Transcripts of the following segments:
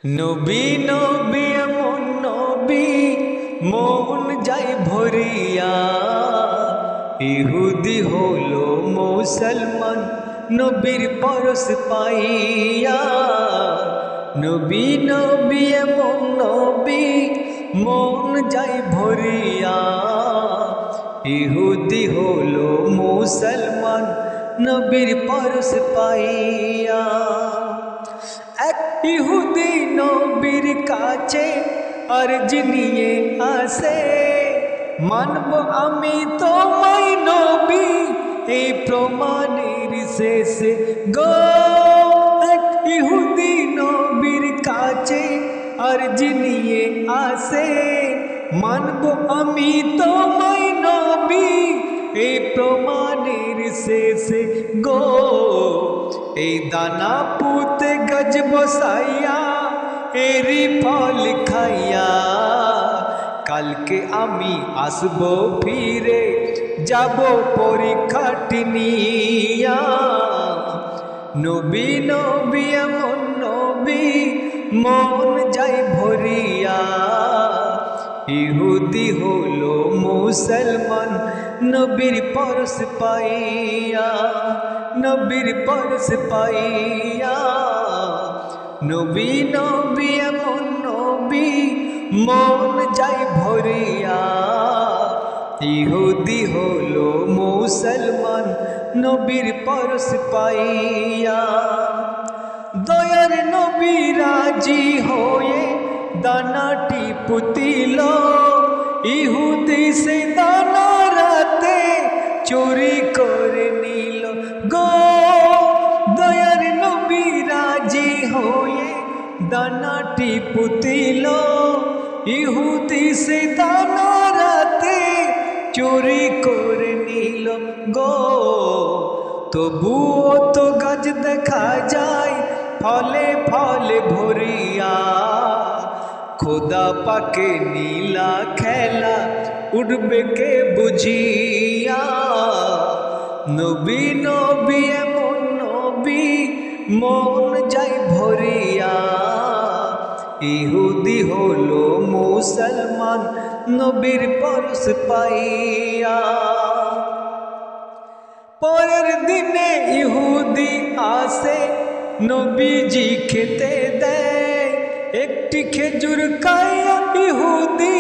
নবী নবী এমন নবী মন যাই ভরিয়া, ইহুদি হলো মুসলমান নবীর পরশ পাইয়া। নবী নবী এমন নবী মন যাই ভরিয়া, ইহুদি হলো মুসলমান নবীর পরশ পাইয়া। এক ইহুদি নবীর কাছে আরজ নিয়ে আসে, মানব আমি তোমায় নবী এই প্রমাণের শেষে গো। এক ইহুদি নবীর কাছে আরজ নিয়ে আসে, মানব আমি তোমায় নবী এই প্রমাণের শেষে গো। এই দানা পুঁতে গজ বসাইয়া এরি ফল খাইয়া, কালকে আমি আসবো ফিরে যাব পরীক্ষাটি নিয়া। নবী নবী এমন নবী মন যাই ভরিয়া, ইহুদি হলো মুসলমান নবীর পরশ পাইয়া, নবীর পরশ পাইয়া। নবী নবী এমন নবী মন যাই ভরিয়া, ইহুদি হলো মুসলমান নবীর পরশ পাইয়া। দয়ার নবী রাজি হয়ে দানাটি পুতিল, ইহুদি সে দানা রাতে চুরি করে নিল গো। দয়ার নবী রাজি হয়ে দানাটি পুতিল, ইহুদি সে দানা রাতে চুরি করে নিল গো। তবুও তো গাছ দেখা যায় ফলে ফলে ভরিয়া, খোদা পাকে নীলা খেলা উঠবে কে বুঝিয়া। নবী নবী এমন নবী মন যাই ভরিয়া, ইহুদি হলো মুসলমান নবীর পরশ পাইয়া। পরের দিনে ইহুদি আসে নবীজি খেতে দেয়, একটি খেজুর খাইয়া ইহুদি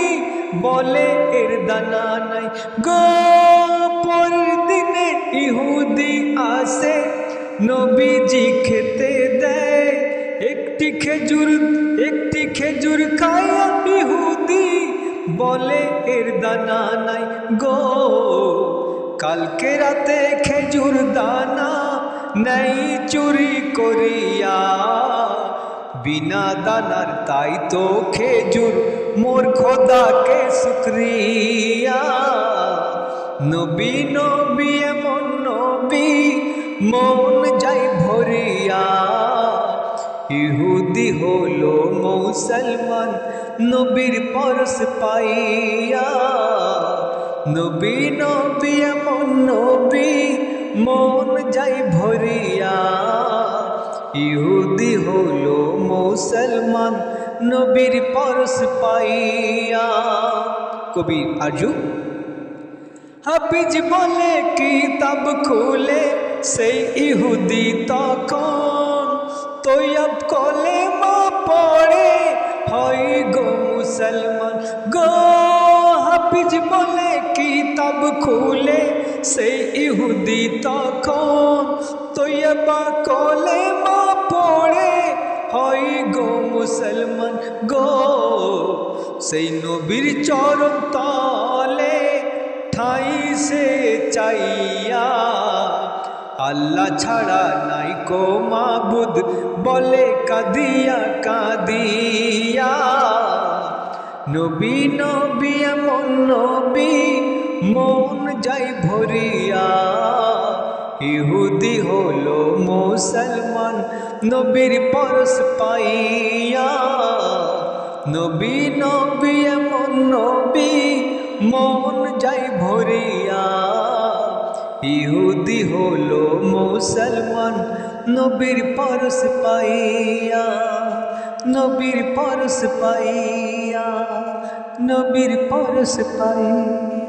বলে এর দানা নাই গো। পরের দিনে ইহুদি আসে নবীজি খেতে দেয়, একটি খেজুর খাইয়া ইহুদি বলে এর দানা নাই গো। কালকে রাতে খেজুর দানা নেই চুরি করিয়া, বিনা দানার তাই তো খেজুর মোর খোদাকে শুকরিয়া। নবী নবী এমন নবী মন যাই ভরিয়া, ইহুদি হলো মুসলমান নবীর পরশ পাইয়া। নবী নবী এমন নবী মন যাই ভরিয়া, ইহুদি হলো মুসলমান নবীর পরশ পাইয়া। কবি আরজু হাফিজ বলে কিতাব খুলে সেই ইহুদি তখন তৈয়ব কলেমা পড়ে হয় গো মুসলমান গো। হাফিজ বলে কিতাব খুলে সেই ইহুদি তখন তৈয়বা কলেমা পড়ে হয় গো মুসলমান গো। সেই নবীর চরণ তলে ঠাই সে চাইয়া, আল্লাহ ছাড়া নাই কো মাবুদ বলে কাঁদিয়া কাঁদিয়া। নবী নবী এমন নবী মন যাই ভরিয়া, ইহুদি হলো মুসলমান নবীর পরশ পাইয়া। নবী নবী এমন নবী মন যাই ভরিয়া, ইহুদি হলো মুসলমান নবীর পরশ পাইয়া। নবীর পরশ পাইয়া, নবীর পরশ পাইয়া।